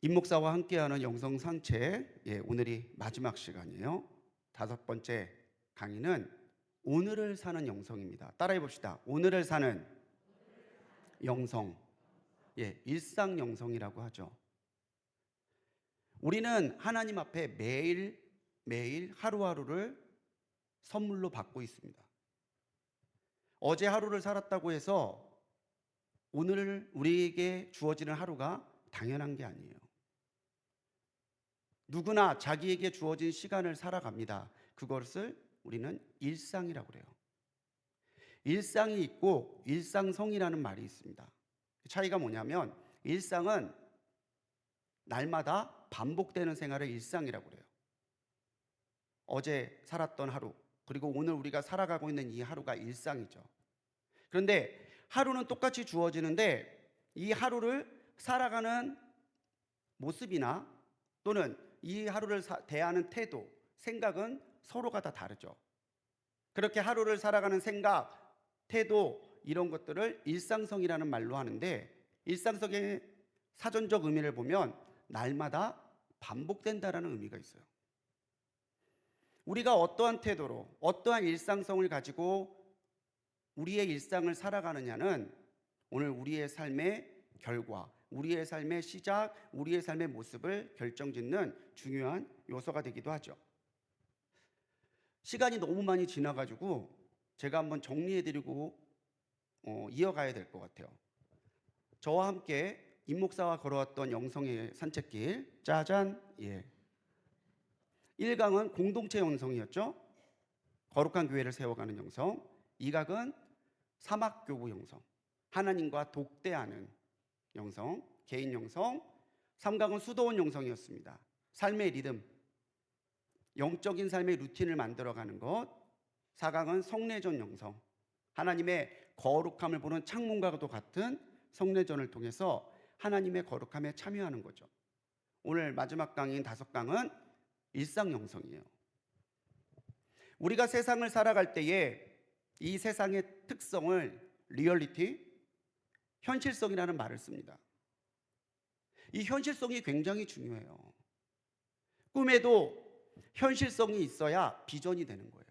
임목사와 함께하는 영성 산책, 오늘이 마지막 시간이에요. 5번째 강의는 오늘을 사는 영성입니다. 따라해 봅시다. 오늘을 사는 영성, 일상 영성이라고 하죠. 우리는 하나님 앞에 매일 하루하루를 선물로 받고 있습니다. 어제 하루를 살았다고 해서 오늘 우리에게 주어지는 하루가 당연한 게 아니에요. 누구나 자기에게 주어진 시간을 살아갑니다. 그것을 우리는 일상이라고 그래요. 일상이 있고 일상성이라는 말이 있습니다. 차이가 뭐냐면 일상은 날마다 반복되는 생활을 일상이라고 그래요. 어제 살았던 하루, 그리고 오늘 우리가 살아가고 있는 이 하루가 일상이죠. 그런데 하루는 똑같이 주어지는데 이 하루를 살아가는 모습이나 또는 이 하루를 대하는 태도, 생각은 서로가 다 다르죠. 그렇게 하루를 살아가는 생각, 태도 이런 것들을 일상성이라는 말로 하는데 일상성의 사전적 의미를 보면 날마다 반복된다라는 의미가 있어요. 우리가 어떠한 태도로 어떠한 일상성을 가지고 우리의 일상을 살아가느냐는 오늘 우리의 삶의 결과, 우리의 삶의 시작, 우리의 삶의 모습을 결정짓는 중요한 요소가 되기도 하죠. 시간이 너무 많이 지나가지고 제가 한번 정리해드리고 이어가야 될 것 같아요. 저와 함께 임목사와 걸어왔던 영성의 산책길, 짜잔, 1강은 공동체 영성이었죠. 거룩한 교회를 세워가는 영성. 2강은 사막교구 영성, 하나님과 독대하는 영성, 개인 영성. 3강은 수도원 영성이었습니다. 삶의 리듬, 영적인 삶의 루틴을 만들어가는 것. 4강은 성례전 영성, 하나님의 거룩함을 보는 창문과도 같은 성례전을 통해서 하나님의 거룩함에 참여하는 거죠. 오늘 마지막 강의인 5강은 일상 영성이에요. 우리가 세상을 살아갈 때에 이 세상의 특성을 리얼리티, 현실성이라는 말을 씁니다. 이 현실성이 굉장히 중요해요. 꿈에도 현실성이 있어야 비전이 되는 거예요.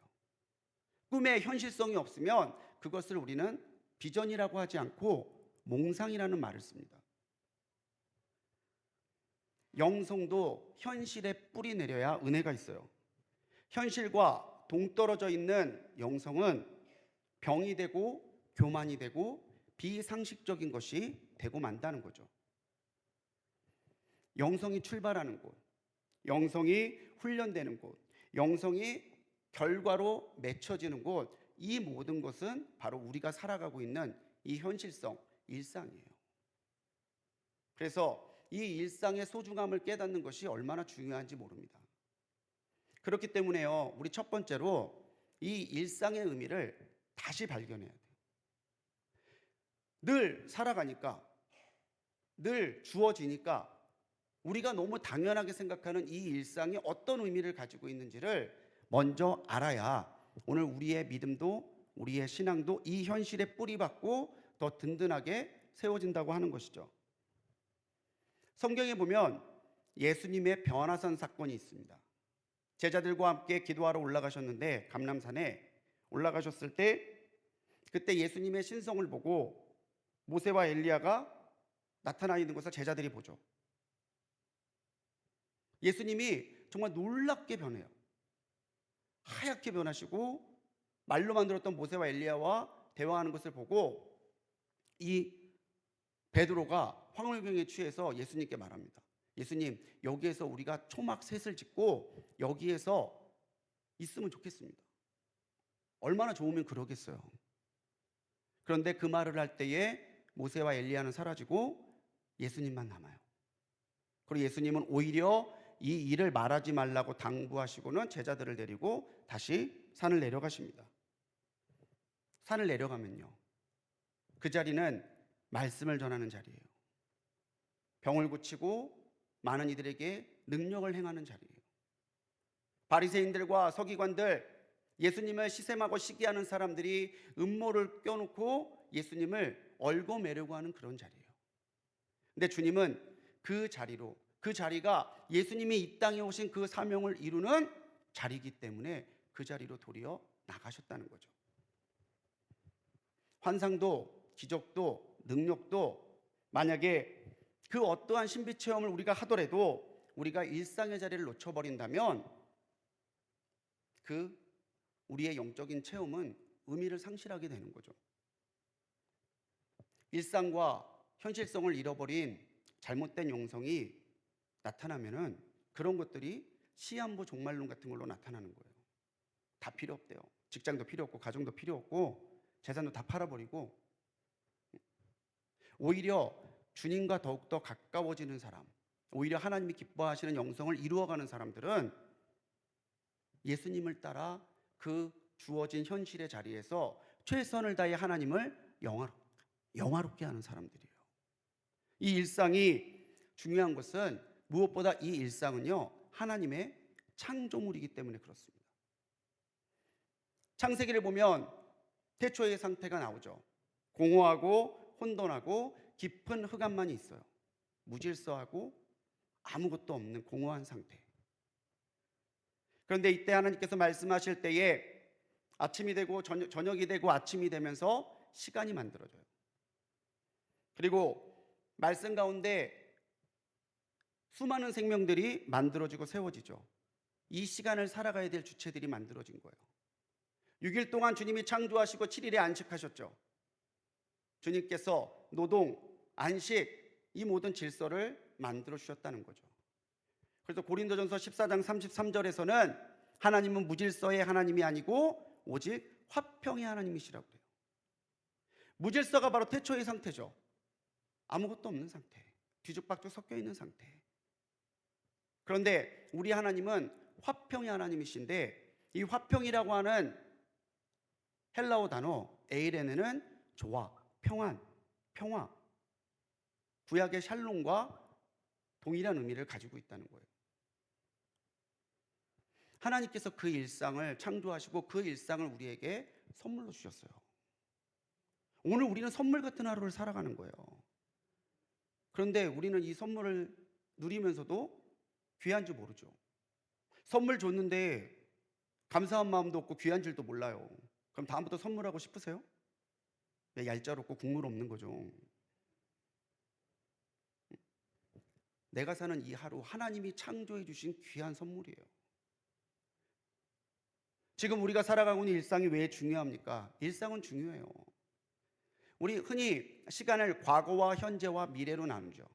꿈에 현실성이 없으면 그것을 우리는 비전이라고 하지 않고 몽상이라는 말을 씁니다. 영성도 현실에 뿌리 내려야 은혜가 있어요. 현실과 동떨어져 있는 영성은 병이 되고 교만이 되고 비상식적인 것이 되고 만다는 거죠. 영성이 출발하는 곳, 영성이 훈련되는 곳, 영성이 결과로 맺혀지는 곳, 이 모든 것은 바로 우리가 살아가고 있는 이 현실성, 일상이에요. 그래서 이 일상의 소중함을 깨닫는 것이 얼마나 중요한지 모릅니다. 그렇기 때문에요, 우리 첫 번째로 이 일상의 의미를 다시 발견해야 돼요. 늘 살아가니까, 늘 주어지니까 우리가 너무 당연하게 생각하는 이 일상이 어떤 의미를 가지고 있는지를 먼저 알아야 오늘 우리의 믿음도 우리의 신앙도 이 현실에 뿌리박고 더 든든하게 세워진다고 하는 것이죠. 성경에 보면 예수님의 변화산 사건이 있습니다. 제자들과 함께 기도하러 올라가셨는데 감람산에 올라가셨을 때 그때 예수님의 신성을 보고 모세와 엘리야가 나타나 있는 것을 제자들이 보죠. 예수님이 정말 놀랍게 변해요. 하얗게 변하시고 말로 만들었던 모세와 엘리야와 대화하는 것을 보고 이 베드로가 황홀병에 취해서 예수님께 말합니다. 예수님, 여기에서 우리가 초막 셋을 짓고 여기에서 있으면 좋겠습니다. 얼마나 좋으면 그러겠어요. 그런데 그 말을 할 때에 모세와 엘리야는 사라지고 예수님만 남아요. 그리고 예수님은 오히려 이 일을 말하지 말라고 당부하시고는 제자들을 데리고 다시 산을 내려가십니다. 산을 내려가면요, 그 자리는 말씀을 전하는 자리예요. 병을 고치고 많은 이들에게 능력을 행하는 자리예요. 바리새인들과 서기관들, 예수님을 시샘하고 시기하는 사람들이 음모를 껴놓고 예수님을 얽어매려고 하는 그런 자리예요. 근데 주님은 그 자리로, 그 자리가 예수님이 이 땅에 오신 그 사명을 이루는 자리이기 때문에 그 자리로 도리어 나가셨다는 거죠. 환상도 기적도 능력도 만약에 그 어떠한 신비 체험을 우리가 하더라도 우리가 일상의 자리를 놓쳐버린다면 그 우리의 영적인 체험은 의미를 상실하게 되는 거죠. 일상과 현실성을 잃어버린 잘못된 영성이 나타나면은 그런 것들이 시한부 종말론 같은 걸로 나타나는 거예요. 다 필요 없대요. 직장도 필요 없고 가정도 필요 없고 재산도 다 팔아버리고 오히려 주님과 더욱더 가까워지는 사람, 오히려 하나님이 기뻐하시는 영성을 이루어가는 사람들은 예수님을 따라 그 주어진 현실의 자리에서 최선을 다해 하나님을 영화롭게 하는 사람들이에요. 이 일상이 중요한 것은 무엇보다 이 일상은요, 하나님의 창조물이기 때문에 그렇습니다. 창세기를 보면 태초의 상태가 나오죠. 공허하고 혼돈하고 깊은 흑암만이 있어요. 무질서하고 아무것도 없는 공허한 상태. 그런데 이때 하나님께서 말씀하실 때에 아침이 되고 저녁이 되고 아침이 되면서 시간이 만들어져요. 그리고 말씀 가운데 수많은 생명들이 만들어지고 세워지죠. 이 시간을 살아가야 될 주체들이 만들어진 거예요. 6일 동안 주님이 창조하시고 7일에 안식하셨죠. 주님께서 노동, 안식, 이 모든 질서를 만들어 주셨다는 거죠. 그래서 고린도전서 14장 33절에서는 하나님은 무질서의 하나님이 아니고 오직 화평의 하나님이시라고 해요. 무질서가 바로 태초의 상태죠. 아무것도 없는 상태, 뒤죽박죽 섞여 있는 상태. 그런데 우리 하나님은 화평의 하나님이신데 이 화평이라고 하는 헬라어 단어 에이레네는 조화, 평안, 평화, 구약의 샬롬과 동일한 의미를 가지고 있다는 거예요. 하나님께서 그 일상을 창조하시고 그 일상을 우리에게 선물로 주셨어요. 오늘 우리는 선물 같은 하루를 살아가는 거예요. 그런데 우리는 이 선물을 누리면서도 귀한 줄 모르죠. 선물 줬는데 감사한 마음도 없고 귀한 줄도 몰라요. 그럼 다음부터 선물하고 싶으세요? 얄짤없고 국물 없는 거죠. 내가 사는 이 하루 하나님이 창조해 주신 귀한 선물이에요. 지금 우리가 살아가고 있는 일상이 왜 중요합니까? 일상은 중요해요. 우리 흔히 시간을 과거와 현재와 미래로 나누죠.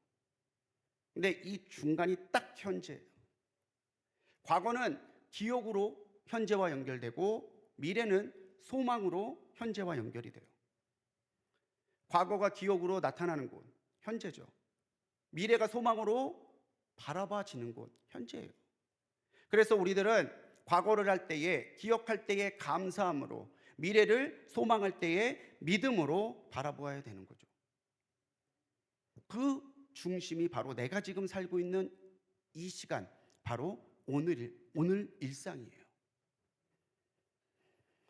근데 이 중간이 딱 현재예요. 과거는 기억으로 현재와 연결되고 미래는 소망으로 현재와 연결이 돼요. 과거가 기억으로 나타나는 곳, 현재죠. 미래가 소망으로 바라봐지는 곳, 현재예요. 그래서 우리들은 과거를 할 때에, 기억할 때에 감사함으로, 미래를 소망할 때에 믿음으로 바라보아야 되는 거죠. 그 중심이 바로 내가 지금 살고 있는 이 시간, 바로 오늘 일상이에요.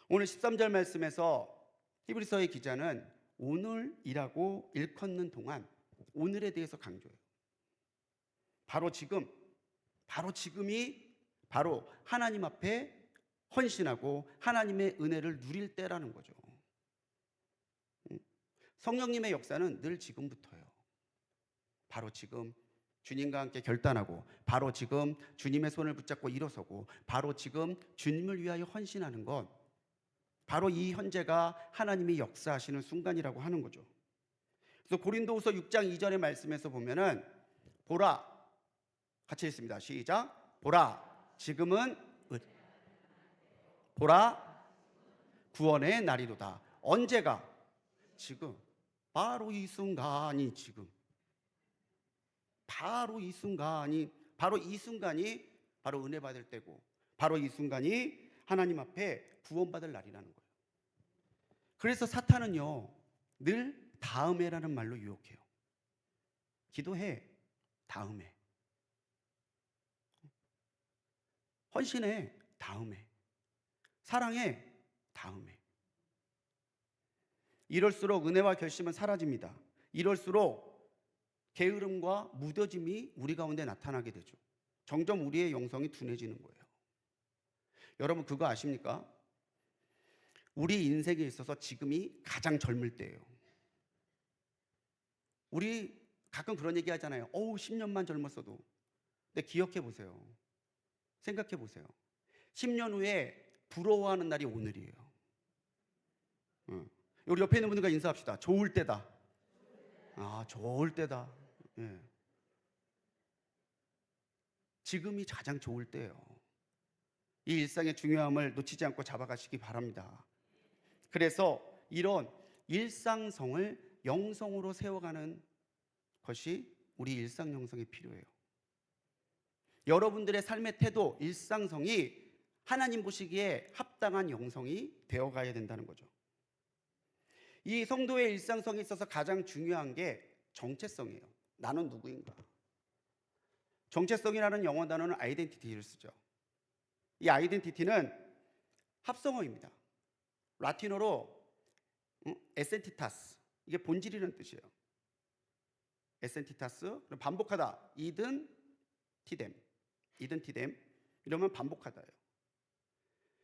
오늘 13절 말씀에서 히브리서의 기자는 오늘이라고 일컫는 동안 오늘에 대해서 강조해요. 바로 지금이 바로 하나님 앞에 헌신하고 하나님의 은혜를 누릴 때라는 거죠. 성령님의 역사는 늘 지금부터예요. 바로 지금 주님과 함께 결단하고, 바로 지금 주님의 손을 붙잡고 일어서고, 바로 지금 주님을 위하여 헌신하는 것, 바로 이 현재가 하나님이 역사하시는 순간이라고 하는 거죠. 그래서 고린도후서 6장 2절의 말씀에서 보면은 보라, 같이 읽습니다. 시작. 보라, 지금은 보라, 구원의 날이로다. 언제가? 지금. 바로 이 순간이 지금. 바로 이 순간이 바로 은혜 받을 때고, 바로 이 순간이 하나님 앞에 구원받을 날이라는 거예요. 그래서 사탄은요, 늘 다음에라는 말로 유혹해요. 기도해, 다음에. 헌신해, 다음에. 사랑해, 다음에. 이럴수록 은혜와 결심은 사라집니다. 이럴수록 게으름과 무뎌짐이 우리 가운데 나타나게 되죠. 점점 우리의 영성이 둔해지는 거예요. 여러분 그거 아십니까? 우리 인생에 있어서 지금이 가장 젊을 때예요. 우리 가끔 그런 얘기 하잖아요. 10년만 젊었어도. 근데 기억해 보세요. 생각해 보세요. 10년 후에 부러워하는 날이 오늘이에요. 우리 옆에 있는 분들과 인사합시다. 좋을 때다. 좋을 때다. 예. 지금이 가장 좋을 때예요. 이 일상의 중요함을 놓치지 않고 잡아가시기 바랍니다. 그래서 이런 일상성을 영성으로 세워가는 것이 우리 일상 영성이 필요해요. 여러분들의 삶의 태도, 일상성이 하나님 보시기에 합당한 영성이 되어가야 된다는 거죠. 이 성도의 일상성에 있어서 가장 중요한 게 정체성이에요. 나는 누구인가? 정체성이라는 영어 단어는 아이덴티티를 쓰죠. 이 아이덴티티는 합성어입니다. 라틴어로 에센티타스, 이게 본질이라는 뜻이에요. 에센티타스, 반복하다, 이든 티뎀, 이든 티뎀, 이러면 반복하다예요.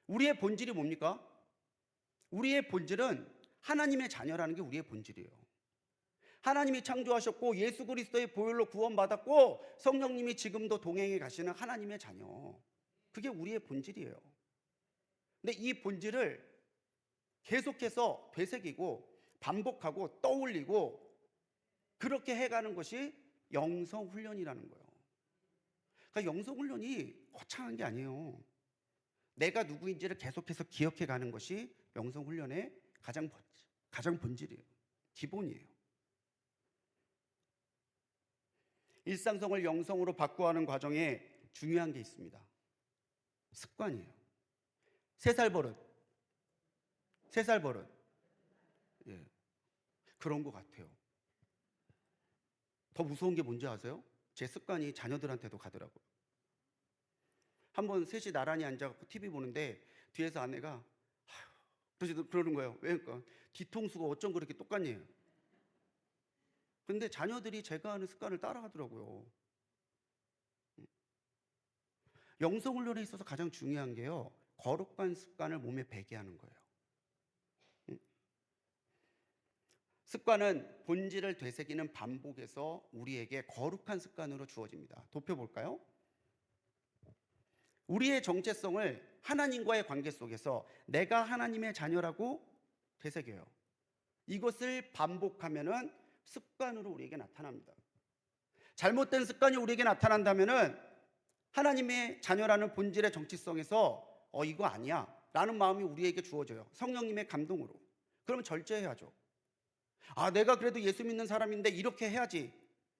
우리의 본질이 뭡니까? 우리의 본질은 하나님의 자녀라는 게 우리의 본질이에요. 하나님이 창조하셨고 예수 그리스도의 보혈로 구원받았고 성령님이 지금도 동행해 가시는 하나님의 자녀, 그게 우리의 본질이에요. 근데 이 본질을 계속해서 되새기고 반복하고 떠올리고 그렇게 해가는 것이 영성훈련이라는 거예요. 그러니까 영성훈련이 거창한 게 아니에요. 내가 누구인지를 계속해서 기억해가는 것이 영성훈련의 가장 본질이에요. 기본이에요. 일상성을 영성으로 바꾸어가는 과정에 중요한 게 있습니다. 습관이에요. 3살 버릇. 예, 그런 것 같아요. 더 무서운 게 뭔지 아세요? 제 습관이 자녀들한테도 가더라고요. 한번 셋이 나란히 앉아갖고 TV 보는데 뒤에서 아내가 그러는 거예요. 왜? 그러니까 뒤통수가 어쩜 그렇게 똑같니? 근데 자녀들이 제가 하는 습관을 따라하더라고요. 영성훈련에 있어서 가장 중요한 게요, 거룩한 습관을 몸에 배게 하는 거예요. 습관은 본질을 되새기는 반복에서 우리에게 거룩한 습관으로 주어집니다. 도펴볼까요? 우리의 정체성을 하나님과의 관계 속에서 내가 하나님의 자녀라고 되새겨요. 이것을 반복하면은 습관으로 우리에게 나타납니다. 잘못된 습관이 우리에게 나타난다면은 하나님의 자녀라는 본질의 정체성에서 이거 아니야 라는 마음이 우리에게 주어져요. 성령님의 감동으로. 그러면 절제해야죠. 내가 그래도 예수 믿는 사람인데 이렇게 해야지.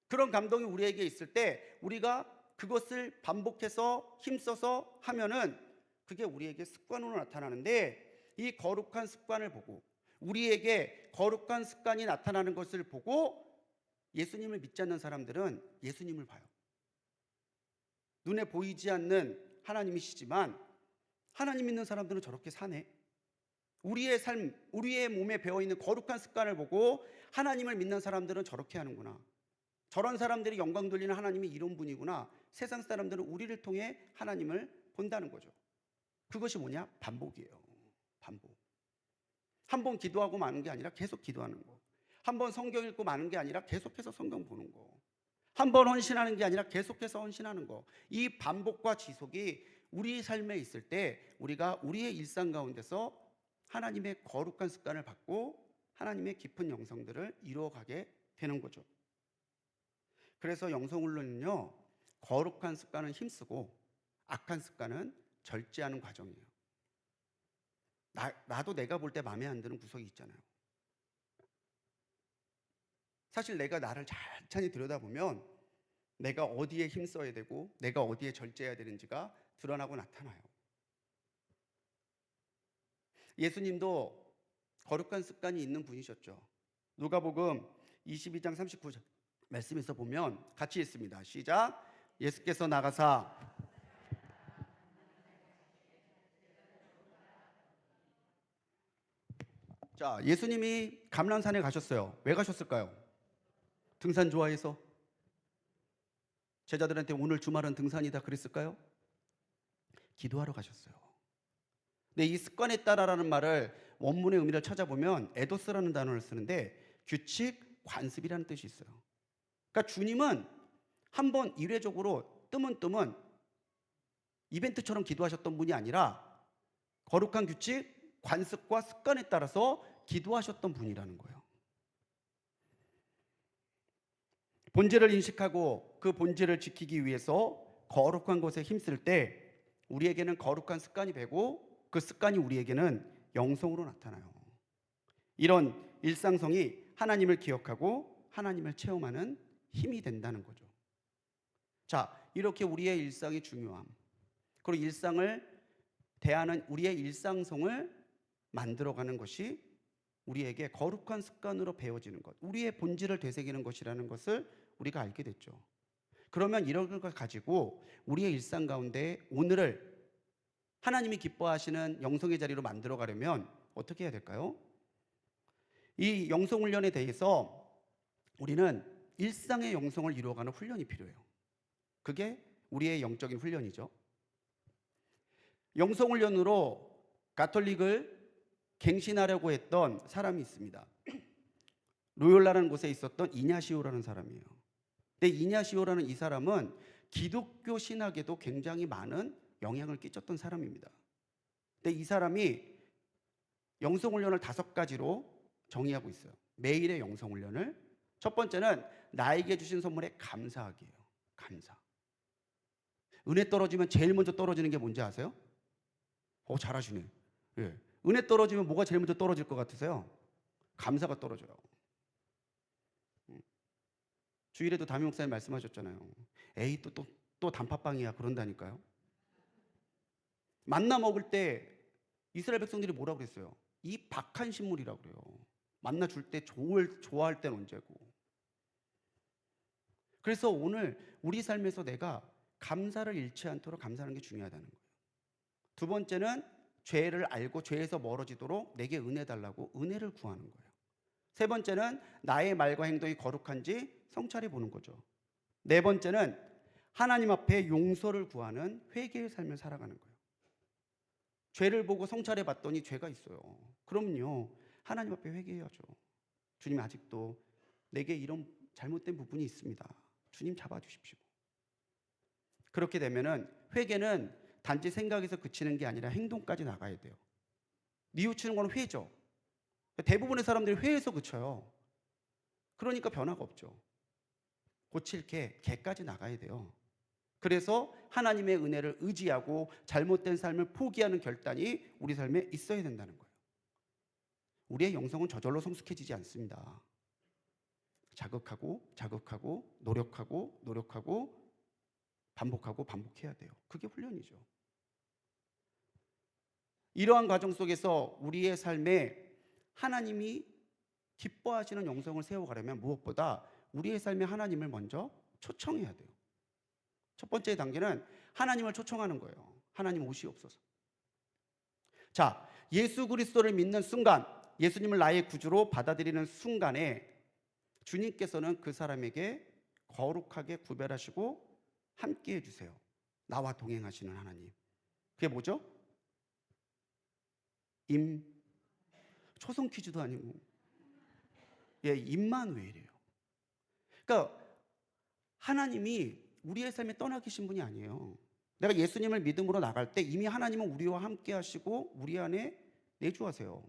그런 감동이 우리에게 있을 때 우리가 그것을 반복해서 힘써서 하면은 그게 우리에게 습관으로 나타나는데, 이 거룩한 습관을 보고 우리에게 거룩한 습관이 나타나는 것을 보고 예수님을 믿지 않는 사람들은 예수님을 봐요. 눈에 보이지 않는 하나님이시지만 하나님 믿는 사람들은 저렇게 사네. 우리의 삶, 우리의 몸에 배어있는 거룩한 습관을 보고 하나님을 믿는 사람들은 저렇게 하는구나. 저런 사람들이 영광 돌리는 하나님이 이런 분이구나. 세상 사람들은 우리를 통해 하나님을 본다는 거죠. 그것이 뭐냐? 반복이에요. 반복. 한 번 기도하고 마는 게 아니라 계속 기도하는 거. 한 번 성경 읽고 마는 게 아니라 계속해서 성경 보는 거. 한 번 헌신하는 게 아니라 계속해서 헌신하는 거. 이 반복과 지속이 우리 삶에 있을 때 우리가 우리의 일상 가운데서 하나님의 거룩한 습관을 받고 하나님의 깊은 영성들을 이루어가게 되는 거죠. 그래서 영성훈련은요, 거룩한 습관은 힘쓰고 악한 습관은 절제하는 과정이에요. 나도 내가 볼 때 마음에 안 드는 구석이 있잖아요. 사실 내가 나를 찬찬히 들여다보면 내가 어디에 힘써야 되고 내가 어디에 절제해야 되는지가 드러나고 나타나요. 예수님도 거룩한 습관이 있는 분이셨죠. 누가복음 22장 39절 말씀에서 보면 같이 읽습니다. 시작. 예수께서 나가사 예수님이 감람산에 가셨어요. 왜 가셨을까요? 등산 좋아해서? 제자들한테 오늘 주말은 등산이다 그랬을까요? 기도하러 가셨어요. 근데 이 습관에 따라라는 말을 원문의 의미를 찾아보면 에도스라는 단어를 쓰는데 규칙, 관습이라는 뜻이 있어요. 그러니까 주님은 한번 이례적으로 뜨문뜨문 이벤트처럼 기도하셨던 분이 아니라 거룩한 규칙, 관습과 습관에 따라서 기도하셨던 분이라는 거예요. 본질을 인식하고 그 본질을 지키기 위해서 거룩한 것에 힘쓸 때 우리에게는 거룩한 습관이 되고 그 습관이 우리에게는 영성으로 나타나요. 이런 일상성이 하나님을 기억하고 하나님을 체험하는 힘이 된다는 거죠. 자, 이렇게 우리의 일상이 중요함, 그리고 일상을 대하는 우리의 일상성을 만들어가는 것이 우리에게 거룩한 습관으로 배워지는 것, 우리의 본질을 되새기는 것이라는 것을 우리가 알게 됐죠. 그러면 이런 걸 가지고 우리의 일상 가운데 오늘을 하나님이 기뻐하시는 영성의 자리로 만들어 가려면 어떻게 해야 될까요? 이 영성 훈련에 대해서 우리는 일상의 영성을 이루어가는 훈련이 필요해요. 그게 우리의 영적인 훈련이죠. 영성 훈련으로 가톨릭을 갱신하려고 했던 사람이 있습니다. 로욜라라는 곳에 있었던 이냐시오라는 사람이에요. 근데 이냐시오라는 이 사람은 기독교 신학에도 굉장히 많은 영향을 끼쳤던 사람입니다. 근데 이 사람이 영성 훈련을 5가지로 정의하고 있어요. 매일의 영성 훈련을. 첫 번째는 나에게 주신 선물에 감사하기예요. 감사. 은혜 떨어지면 제일 먼저 떨어지는 게 뭔지 아세요? 잘하시네. 예. 은혜 떨어지면 뭐가 제일 먼저 떨어질 것 같으세요? 감사가 떨어져요. 주일에도 담임 목사님 말씀하셨잖아요. 에이 또 단팥빵이야 그런다니까요. 만나 먹을 때 이스라엘 백성들이 뭐라고 그랬어요? 이 박한 식물이라고 그래요. 만나 줄 때 좋아할 때는 언제고. 그래서 오늘 우리 삶에서 내가 감사를 잃지 않도록 감사하는 게 중요하다는 거예요. 두 번째는 죄를 알고 죄에서 멀어지도록 내게 은혜 달라고 은혜를 구하는 거예요. 세 번째는 나의 말과 행동이 거룩한지 성찰해 보는 거죠. 네 번째는 하나님 앞에 용서를 구하는 회개의 삶을 살아가는 거예요. 죄를 보고 성찰해 봤더니 죄가 있어요. 그럼요, 하나님 앞에 회개해야죠. 주님, 아직도 내게 이런 잘못된 부분이 있습니다. 주님 잡아주십시오. 그렇게 되면은 회개는 단지 생각에서 그치는 게 아니라 행동까지 나가야 돼요. 뉘우치는 건 회죠. 대부분의 사람들이 회에서 그쳐요. 그러니까 변화가 없죠. 고칠 개까지 나가야 돼요. 그래서 하나님의 은혜를 의지하고 잘못된 삶을 포기하는 결단이 우리 삶에 있어야 된다는 거예요. 우리의 영성은 저절로 성숙해지지 않습니다. 자극하고 노력하고 반복해야 돼요. 그게 훈련이죠. 이러한 과정 속에서 우리의 삶에 하나님이 기뻐하시는 영성을 세워가려면 무엇보다 우리의 삶에 하나님을 먼저 초청해야 돼요. 첫 번째 단계는 하나님을 초청하는 거예요. 하나님 오시옵소서. 자, 예수 그리스도를 믿는 순간, 예수님을 나의 구주로 받아들이는 순간에 주님께서는 그 사람에게 거룩하게 구별하시고 함께 해주세요. 나와 동행하시는 하나님. 그게 뭐죠? 초성 퀴즈도 아니고 임마누엘이에요. 그러니까 하나님이 우리의 삶에 떠나 계신 분이 아니에요. 내가 예수님을 믿음으로 나갈 때 이미 하나님은 우리와 함께 하시고 우리 안에 내주하세요.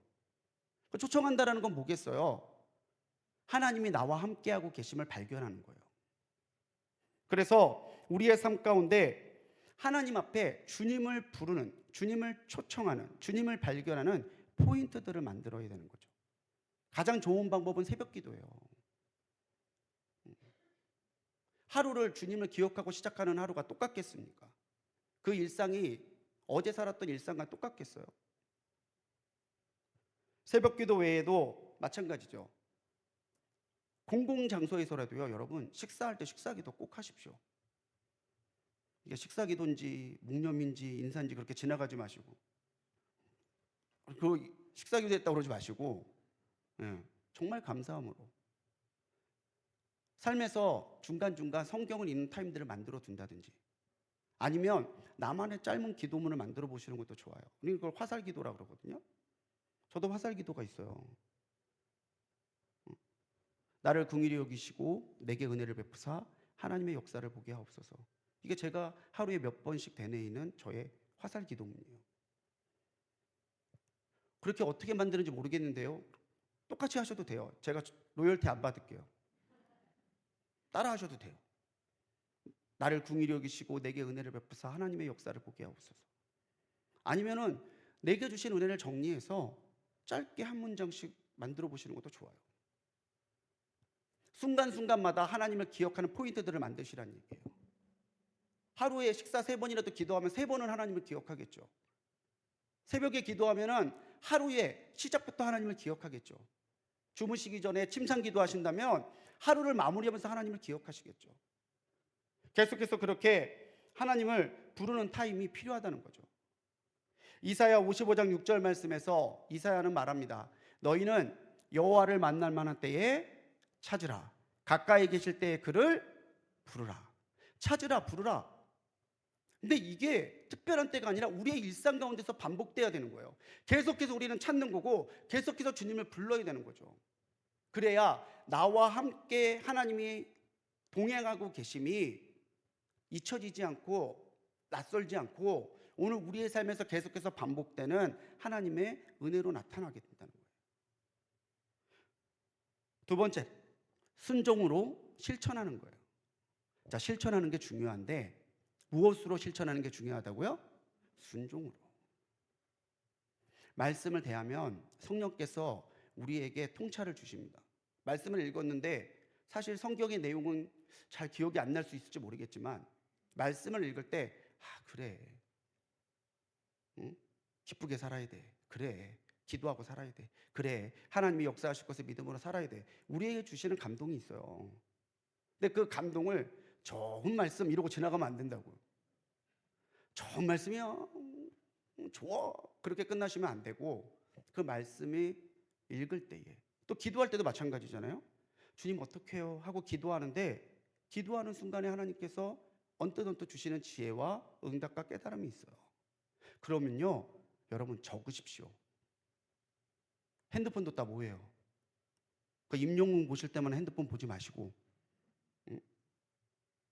초청한다라는 건 뭐겠어요? 하나님이 나와 함께하고 계심을 발견하는 거예요. 그래서 우리의 삶 가운데 하나님 앞에 주님을 부르는, 주님을 초청하는, 주님을 발견하는 포인트들을 만들어야 되는 거죠. 가장 좋은 방법은 새벽 기도예요. 하루를 주님을 기억하고 시작하는 하루가 똑같겠습니까? 그 일상이 어제 살았던 일상과 똑같겠어요? 새벽 기도 외에도 마찬가지죠. 공공장소에서라도요, 여러분 식사할 때 식사기도 꼭 하십시오. 이게 식사기도인지 묵념인지 인사인지 그렇게 지나가지 마시고, 그 식사기도 했다고 그러지 마시고, 정말 감사함으로 삶에서 중간중간 성경을 읽는 타임들을 만들어 둔다든지, 아니면 나만의 짧은 기도문을 만들어 보시는 것도 좋아요. 이걸 화살 기도라고 그러거든요. 저도 화살 기도가 있어요. 나를 긍휼히 여기시고 내게 은혜를 베푸사 하나님의 역사를 보게 하옵소서. 이게 제가 하루에 몇 번씩 되뇌이는 저의 화살 기도문이에요. 그렇게 어떻게 만드는지 모르겠는데요, 똑같이 하셔도 돼요. 제가 로열티 안 받을게요. 따라 하셔도 돼요. 나를 긍휼히 여기시고 내게 은혜를 베푸사 하나님의 역사를 보게 하옵소서. 아니면은 내게 주신 은혜를 정리해서 짧게 한 문장씩 만들어 보시는 것도 좋아요. 순간순간마다 하나님을 기억하는 포인트들을 만드시라는 얘기예요. 하루에 식사 3번이라도 기도하면 3번은 하나님을 기억하겠죠. 새벽에 기도하면은 하루에 시작부터 하나님을 기억하겠죠. 주무시기 전에 침상 기도하신다면 하루를 마무리하면서 하나님을 기억하시겠죠. 계속해서 그렇게 하나님을 부르는 타임이 필요하다는 거죠. 이사야 55장 6절 말씀에서 이사야는 말합니다. 너희는 여호와를 만날 만한 때에 찾으라. 가까이 계실 때에 그를 부르라. 찾으라, 부르라. 근데 이게 특별한 때가 아니라 우리의 일상 가운데서 반복돼야 되는 거예요. 계속해서 우리는 찾는 거고 계속해서 주님을 불러야 되는 거죠. 그래야 나와 함께 하나님이 동행하고 계심이 잊혀지지 않고 낯설지 않고 오늘 우리의 삶에서 계속해서 반복되는 하나님의 은혜로 나타나게 된다는 거예요. 두 번째, 순종으로 실천하는 거예요. 자, 실천하는 게 중요한데 무엇으로 실천하는 게 중요하다고요? 순종으로. 말씀을 대하면 성령께서 우리에게 통찰을 주십니다. 말씀을 읽었는데 사실 성경의 내용은 잘 기억이 안 날 수 있을지 모르겠지만 말씀을 읽을 때 그래, 응? 기쁘게 살아야 돼. 그래, 기도하고 살아야 돼. 그래, 하나님이 역사하실 것을 믿음으로 살아야 돼. 우리에게 주시는 감동이 있어요. 근데 그 감동을 좋은 말씀 이러고 지나가면 안 된다고요. 좋은 말씀이야, 좋아, 그렇게 끝나시면 안 되고 그 말씀이 읽을 때에, 또 기도할 때도 마찬가지잖아요. 주님 어떻게 해요? 하고 기도하는데 기도하는 순간에 하나님께서 언뜻 주시는 지혜와 응답과 깨달음이 있어요. 그러면요, 여러분 적으십시오. 핸드폰 뒀다 뭐예요? 그 임영웅 보실 때만 핸드폰 보지 마시고,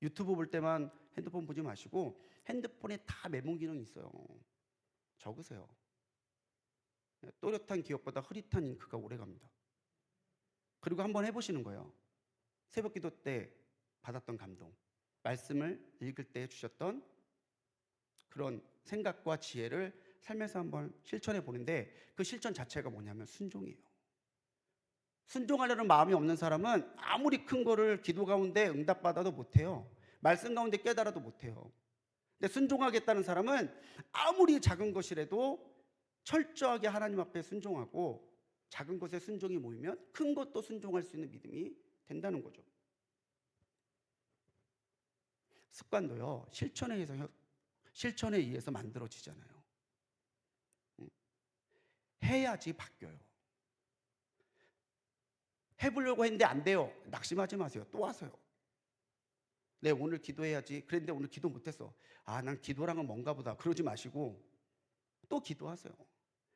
유튜브 볼 때만 핸드폰 보지 마시고 핸드폰에 다 메모 기능이 있어요. 적으세요. 또렷한 기억보다 흐릿한 잉크가 오래갑니다. 그리고 한번 해보시는 거예요. 새벽 기도 때 받았던 감동, 말씀을 읽을 때 주셨던 그런 생각과 지혜를 삶에서 한번 실천해 보는데 그 실천 자체가 뭐냐면 순종이에요. 순종하려는 마음이 없는 사람은 아무리 큰 거를 기도 가운데 응답받아도 못해요. 말씀 가운데 깨달아도 못해요. 근데 순종하겠다는 사람은 아무리 작은 것이라도 철저하게 하나님 앞에 순종하고 작은 것에 순종이 모이면 큰 것도 순종할 수 있는 믿음이 된다는 거죠. 습관도요, 실천에 의해서 만들어지잖아요. 해야지 바뀌어요. 해보려고 했는데 안 돼요. 낙심하지 마세요. 또 하세요. 네, 오늘 기도해야지. 그랬는데 오늘 기도 못했어. 난 기도랑은 뭔가 보다. 그러지 마시고 또 기도하세요.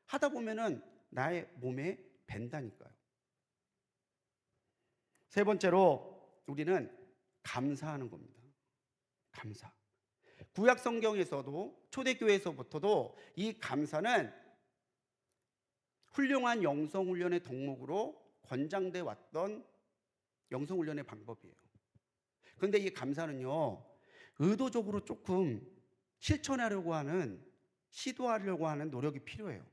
하다 보면은 나의 몸에 밴다니까요. 세 번째로 우리는 감사하는 겁니다. 감사. 구약 성경에서도 초대교회에서부터도 이 감사는 훌륭한 영성훈련의 덕목으로 권장돼 왔던 영성훈련의 방법이에요. 그런데 이 감사는요, 의도적으로 조금 실천하려고 하는, 시도하려고 하는 노력이 필요해요.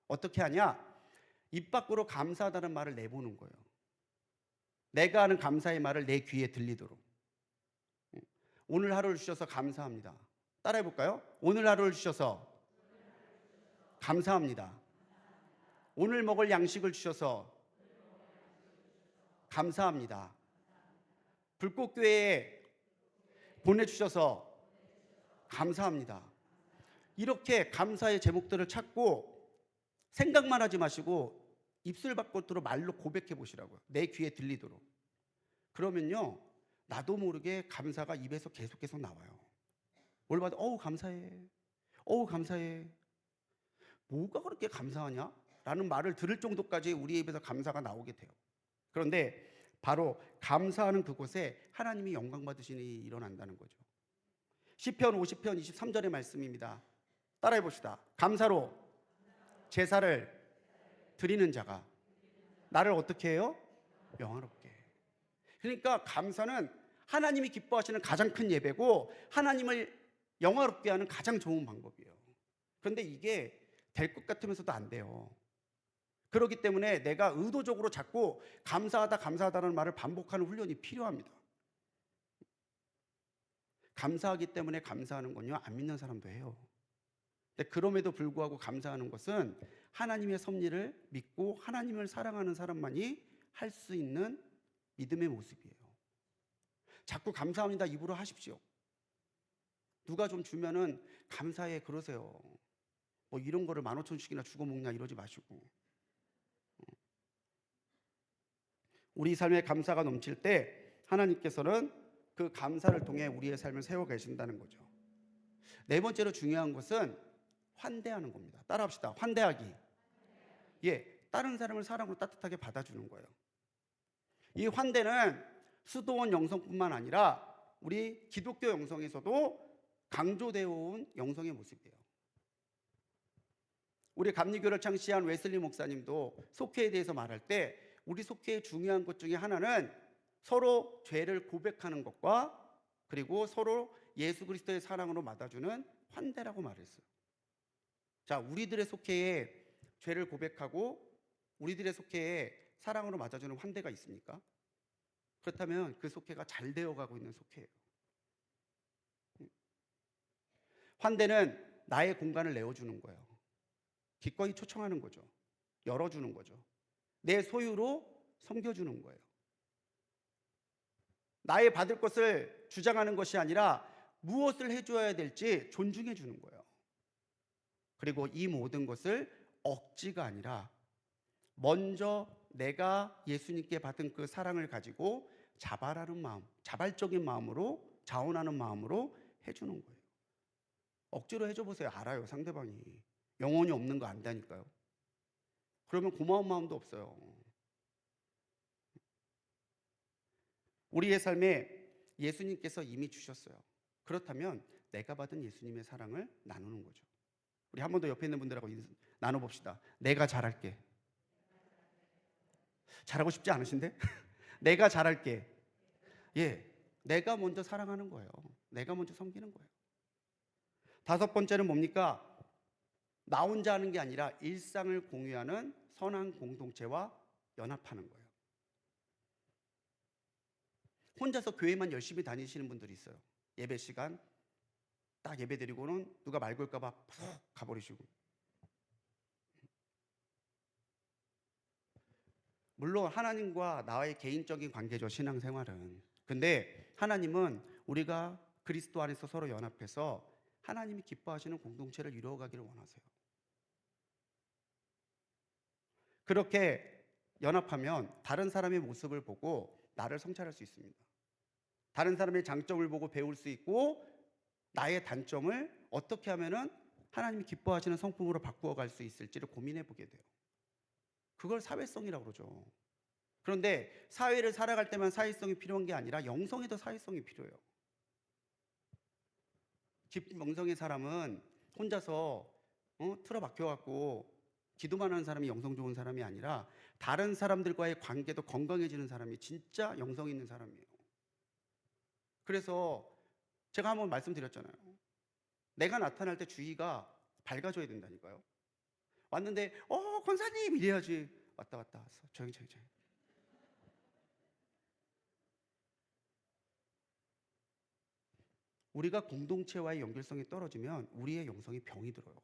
어떻게 하냐? 입 밖으로 감사하다는 말을 내보는 거예요. 내가 하는 감사의 말을 내 귀에 들리도록. 오늘 하루를 주셔서 감사합니다. 따라해 볼까요? 오늘 하루를 주셔서 감사합니다. 오늘 먹을 양식을 주셔서 감사합니다. 불꽃교회에 보내주셔서 감사합니다. 이렇게 감사의 제목들을 찾고 생각만 하지 마시고 입술 밖으로 말로 고백해 보시라고요. 내 귀에 들리도록. 그러면요, 나도 모르게 감사가 입에서 계속 나와요. 뭘 봐도 어우 감사해, 어우 감사해. 뭐가 그렇게 감사하냐? 라는 말을 들을 정도까지 우리 입에서 감사가 나오게 돼요. 그런데 바로 감사하는 그곳에 하나님이 영광 받으시는 일이 일어난다는 거죠. 시편 50편 23절의 말씀입니다. 따라해 봅시다. 감사로 제사를 드리는 자가 나를 어떻게 해요? 영화롭게. 그러니까 감사는 하나님이 기뻐하시는 가장 큰 예배고 하나님을 영화롭게 하는 가장 좋은 방법이에요. 그런데 이게 될 것 같으면서도 안 돼요. 그렇기 때문에 내가 의도적으로 자꾸 감사하다는 말을 반복하는 훈련이 필요합니다. 감사하기 때문에 감사하는 건요, 안 믿는 사람도 해요. 근데 그럼에도 불구하고 감사하는 것은 하나님의 섭리를 믿고 하나님을 사랑하는 사람만이 할 수 있는 믿음의 모습이에요. 자꾸 감사합니다 입으로 하십시오. 누가 좀 주면은 감사해 그러세요. 뭐 이런 거를 15,000원씩이나 주고 먹냐 이러지 마시고. 우리 삶에 감사가 넘칠 때 하나님께서는 그 감사를 통해 우리의 삶을 세워 계신다는 거죠. 네 번째로 중요한 것은 환대하는 겁니다. 따라합시다. 환대하기. 예, 다른 사람을 사랑으로 따뜻하게 받아주는 거예요. 이 환대는 수도원 영성뿐만 아니라 우리 기독교 영성에서도 강조되어 온 영성의 모습이에요. 우리 감리교를 창시한 웨슬리 목사님도 속회에 대해서 말할 때 우리 속회의 중요한 것 중에 하나는 서로 죄를 고백하는 것과 그리고 서로 예수 그리스도의 사랑으로 맞아주는 환대라고 말했어요. 자, 우리들의 속회에 죄를 고백하고 우리들의 속회에 사랑으로 맞아주는 환대가 있습니까? 그렇다면 그 속회가 잘 되어가고 있는 속회예요. 환대는 나의 공간을 내어주는 거예요. 기꺼이 초청하는 거죠. 열어주는 거죠. 내 소유로 섬겨주는 거예요. 나의 받을 것을 주장하는 것이 아니라 무엇을 해줘야 될지 존중해 주는 거예요. 그리고 이 모든 것을 억지가 아니라 먼저 내가 예수님께 받은 그 사랑을 가지고 자발하는 마음, 자발적인 마음으로 자원하는 마음으로 해주는 거예요. 억지로 해줘 보세요. 알아요. 상대방이 영혼이 없는 거 안다니까요. 그러면 고마운 마음도 없어요. 우리의 삶에 예수님께서 이미 주셨어요. 그렇다면 내가 받은 예수님의 사랑을 나누는 거죠. 우리 한 번 더 옆에 있는 분들하고 나눠봅시다. 내가 잘할게. 잘하고 싶지 않으신데? 내가 잘할게. 예, 내가 먼저 사랑하는 거예요. 내가 먼저 섬기는 거예요. 다섯 번째는 뭡니까? 나 혼자 하는 게 아니라 일상을 공유하는 선한 공동체와 연합하는 거예요. 혼자서 교회만 열심히 다니시는 분들이 있어요. 예배 시간 딱 예배 드리고는 누가 말 걸까 봐 푹 가버리시고. 물론 하나님과 나의 개인적인 관계죠, 신앙생활은. 근데 하나님은 우리가 그리스도 안에서 서로 연합해서 하나님이 기뻐하시는 공동체를 이루어가기를 원하세요. 그렇게 연합하면 다른 사람의 모습을 보고 나를 성찰할 수 있습니다. 다른 사람의 장점을 보고 배울 수 있고 나의 단점을 어떻게 하면은 하나님이 기뻐하시는 성품으로 바꾸어 갈 수 있을지를 고민해 보게 돼요. 그걸 사회성이라고 그러죠. 그런데 사회를 살아갈 때만 사회성이 필요한 게 아니라 영성에도 사회성이 필요해요. 깊은 영성의 사람은 혼자서 틀어박혀 갖고 기도만 하는 사람이 영성 좋은 사람이 아니라 다른 사람들과의 관계도 건강해지는 사람이 진짜 영성 있는 사람이에요. 그래서 제가 한번 말씀드렸잖아요. 내가 나타날 때 주위가 밝아져야 된다니까요. 왔는데 권사님 이래야지. 왔어. 조용히. 우리가 공동체와의 연결성이 떨어지면 우리의 영성이 병이 들어요.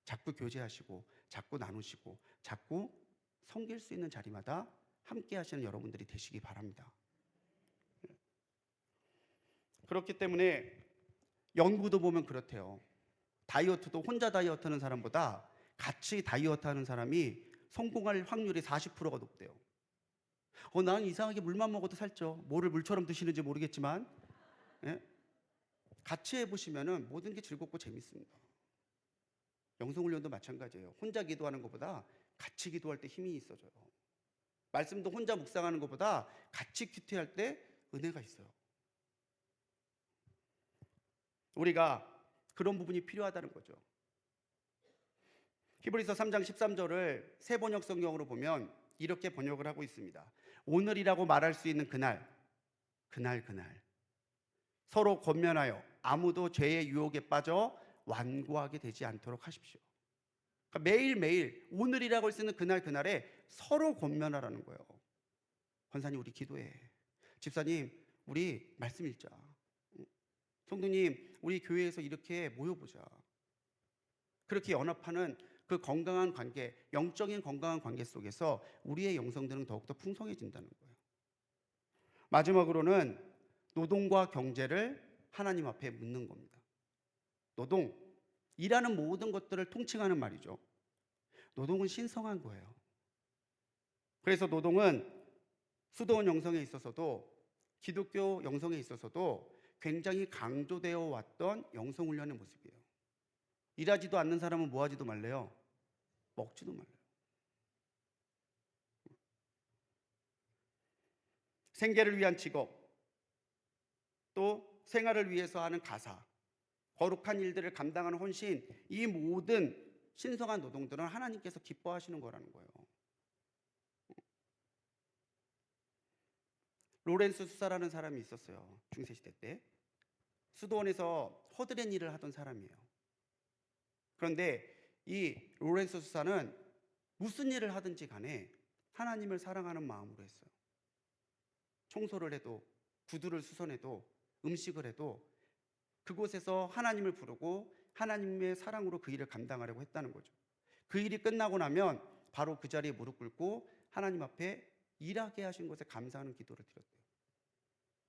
자꾸 교제하시고 자꾸 나누시고 자꾸 섬길 수 있는 자리마다 함께 하시는 여러분들이 되시기 바랍니다. 그렇기 때문에 연구도 보면 그렇대요. 다이어트도 혼자 다이어트 하는 사람보다 같이 다이어트 하는 사람이 성공할 확률이 40%가 높대요. 난 이상하게 물만 먹어도 살쪄. 뭐를 물처럼 드시는지 모르겠지만, 예? 같이 해보시면은 모든 게 즐겁고 재밌습니다. 영성훈련도 마찬가지예요. 혼자 기도하는 것보다 같이 기도할 때 힘이 있어져요. 말씀도 혼자 묵상하는 것보다 같이 큐티할 때 은혜가 있어요. 우리가 그런 부분이 필요하다는 거죠. 히브리서 3장 13절을 새 번역 성경으로 보면 이렇게 번역을 하고 있습니다. 오늘이라고 말할 수 있는 그날 서로 권면하여 아무도 죄의 유혹에 빠져 완고하게 되지 않도록 하십시오. 그러니까 매일매일 오늘이라고 할 수 있는 그날에 서로 권면하라는 거예요. 권사님 우리 기도해. 집사님 우리 말씀 읽자. 성도님 우리 교회에서 이렇게 모여보자. 그렇게 연합하는 그 건강한 관계, 영적인 건강한 관계 속에서 우리의 영성들은 더욱더 풍성해진다는 거예요. 마지막으로는 노동과 경제를 하나님 앞에 묻는 겁니다. 노동, 일하는 모든 것들을 통칭하는 말이죠. 노동은 신성한 거예요. 그래서 노동은 수도원 영성에 있어서도 기독교 영성에 있어서도 굉장히 강조되어 왔던 영성훈련의 모습이에요. 일하지도 않는 사람은 뭐 하지도 말래요? 먹지도 말래요. 생계를 위한 직업, 또 생활을 위해서 하는 가사, 거룩한 일들을 감당하는 헌신, 이 모든 신성한 노동들은 하나님께서 기뻐하시는 거라는 거예요. 로렌스 수사라는 사람이 있었어요. 중세시대 때. 수도원에서 허드렛 일을 하던 사람이에요. 그런데 이 로렌스 수사는 무슨 일을 하든지 간에 하나님을 사랑하는 마음으로 했어요. 청소를 해도, 구두를 수선해도, 음식을 해도 그곳에서 하나님을 부르고 하나님의 사랑으로 그 일을 감당하려고 했다는 거죠. 그 일이 끝나고 나면 바로 그 자리에 무릎 꿇고 하나님 앞에 일하게 하신 것에 감사하는 기도를 드렸대요.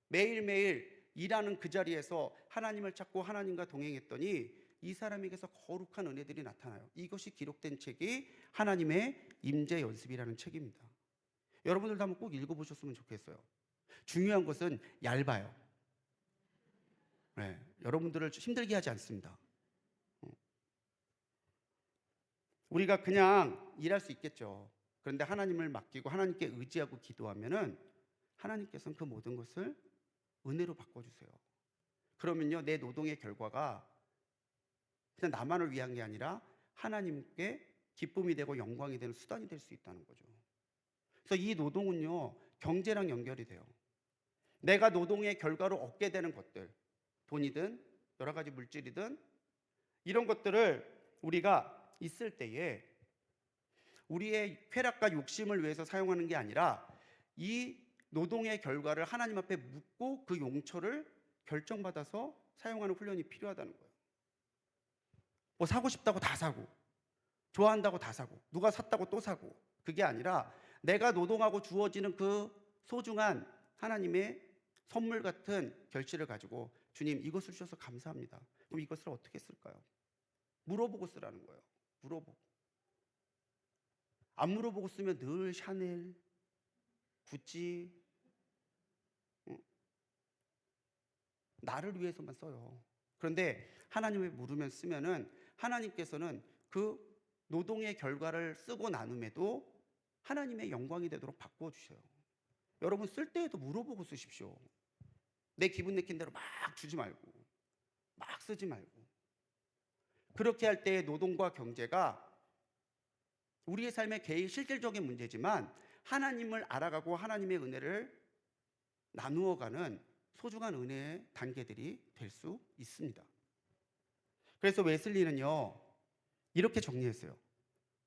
매일매일 일하는 그 자리에서 하나님을 찾고 하나님과 동행했더니 이 사람에게서 거룩한 은혜들이 나타나요. 이것이 기록된 책이 하나님의 임재 연습이라는 책입니다. 여러분들도 한번 꼭 읽어보셨으면 좋겠어요. 중요한 것은 얇아요. 네, 여러분들을 힘들게 하지 않습니다. 우리가 그냥 일할 수 있겠죠. 그런데 하나님을 맡기고 하나님께 의지하고 기도하면은 하나님께서는 그 모든 것을 은혜로 바꿔주세요. 그러면요, 내 노동의 결과가 그냥 나만을 위한 게 아니라 하나님께 기쁨이 되고 영광이 되는 수단이 될 수 있다는 거죠. 그래서 이 노동은요, 경제랑 연결이 돼요. 내가 노동의 결과로 얻게 되는 것들, 돈이든 여러 가지 물질이든 이런 것들을 우리가 있을 때에 우리의 쾌락과 욕심을 위해서 사용하는 게 아니라 이 노동의 결과를 하나님 앞에 묻고 그 용처를 결정받아서 사용하는 훈련이 필요하다는 거예요. 뭐 사고 싶다고 다 사고, 좋아한다고 다 사고, 누가 샀다고 또 사고, 그게 아니라 내가 노동하고 주어지는 그 소중한 하나님의 선물 같은 결실을 가지고 주님 이것을 주셔서 감사합니다. 그럼 이것을 어떻게 쓸까요? 물어보고 쓰라는 거예요. 물어보고. 안 물어보고 쓰면 늘 샤넬, 구찌, 나를 위해서만 써요. 그런데 하나님을 물으면 쓰면은 하나님께서는 그 노동의 결과를 쓰고 나눔에도 하나님의 영광이 되도록 바꾸어 주셔요. 여러분 쓸 때에도 물어보고 쓰십시오. 내 기분 내킨 대로 막 주지 말고, 막 쓰지 말고. 그렇게 할 때 노동과 경제가 우리의 삶의 개인 실질적인 문제지만 하나님을 알아가고 하나님의 은혜를 나누어가는 소중한 은혜의 단계들이 될 수 있습니다. 그래서 웨슬리는요 이렇게 정리했어요.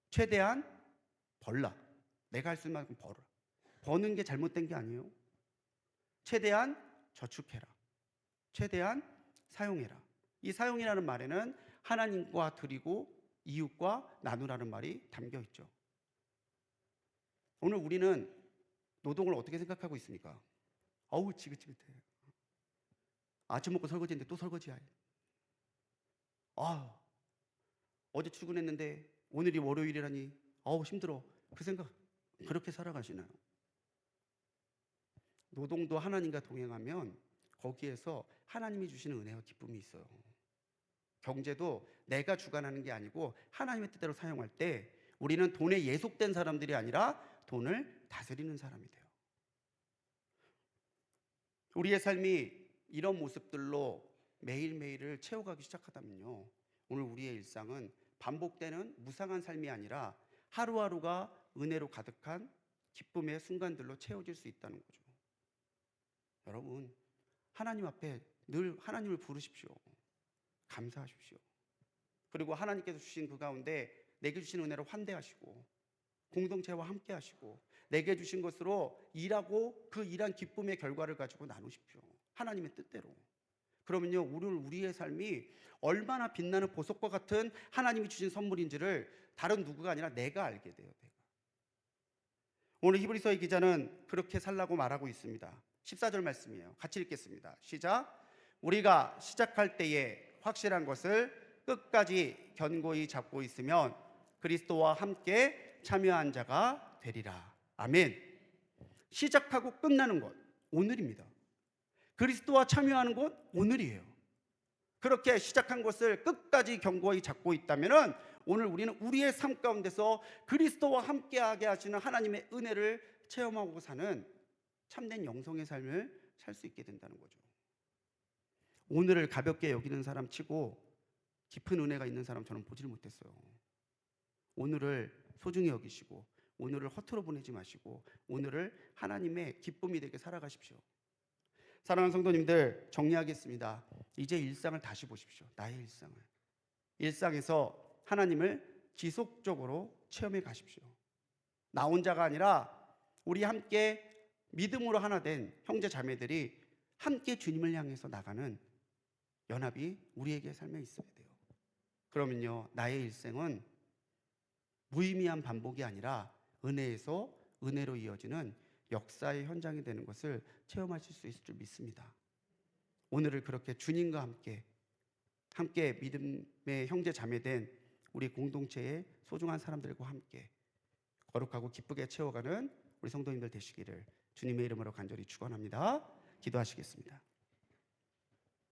최대한 벌라. 내가 할 수 있는 만큼 벌어. 버는 게 잘못된 게 아니에요. 최대한 저축해라. 최대한 사용해라. 이 사용이라는 말에는 하나님과 드리고 이웃과 나누라는 말이 담겨 있죠. 오늘 우리는 노동을 어떻게 생각하고 있습니까? 어우 지긋지긋해. 아침 먹고 설거지했는데 또 설거지야. 아, 어제 출근했는데 오늘이 월요일이라니 어우 힘들어. 그 생각 그렇게 살아가시나요? 노동도 하나님과 동행하면 거기에서 하나님이 주시는 은혜와 기쁨이 있어요. 경제도 내가 주관하는 게 아니고 하나님의 뜻대로 사용할 때 우리는 돈에 예속된 사람들이 아니라 돈을 다스리는 사람이 돼요. 우리의 삶이 이런 모습들로 매일매일을 채워가기 시작하다면요, 오늘 우리의 일상은 반복되는 무상한 삶이 아니라 하루하루가 은혜로 가득한 기쁨의 순간들로 채워질 수 있다는 거죠. 여러분, 하나님 앞에 늘 하나님을 부르십시오. 감사하십시오. 그리고 하나님께서 주신 그 가운데 내게 주신 은혜로 환대하시고 공동체와 함께 하시고 내게 주신 것으로 일하고 그 일한 기쁨의 결과를 가지고 나누십시오. 하나님의 뜻대로. 그러면요, 우리의 삶이 얼마나 빛나는 보석과 같은 하나님이 주신 선물인지를 다른 누구가 아니라 내가 알게 돼요. 내가. 오늘 히브리서의 기자는 그렇게 살라고 말하고 있습니다. 14절 말씀이에요. 같이 읽겠습니다. 시작. 우리가 시작할 때에 확실한 것을 끝까지 견고히 잡고 있으면 그리스도와 함께 참여한 자가 되리라. 아멘. 시작하고 끝나는 것 오늘입니다. 그리스도와 참여하는 것 오늘이에요. 그렇게 시작한 것을 끝까지 견고히 잡고 있다면 오늘 우리는 우리의 삶 가운데서 그리스도와 함께하게 하시는 하나님의 은혜를 체험하고 사는 참된 영성의 삶을 살 수 있게 된다는 거죠. 오늘을 가볍게 여기는 사람 치고 깊은 은혜가 있는 사람 저는 보지를 못했어요. 오늘을 소중히 여기시고 오늘을 허투루 보내지 마시고 오늘을 하나님의 기쁨이 되게 살아가십시오. 사랑하는 성도님들, 정리하겠습니다. 이제 일상을 다시 보십시오. 나의 일상을. 일상에서 하나님을 지속적으로 체험해 가십시오. 나 혼자가 아니라 우리 함께 믿음으로 하나 된 형제 자매들이 함께 주님을 향해서 나가는 연합이 우리에게 삶에 있어야 돼요. 그러면요, 나의 일생은 무의미한 반복이 아니라 은혜에서 은혜로 이어지는 역사의 현장이 되는 것을 체험하실 수 있을 줄 믿습니다. 오늘을 그렇게 주님과 함께 믿음의 형제 자매된 우리 공동체의 소중한 사람들과 함께 거룩하고 기쁘게 채워가는 우리 성도님들 되시기를 주님의 이름으로 간절히 축원합니다. 기도하시겠습니다.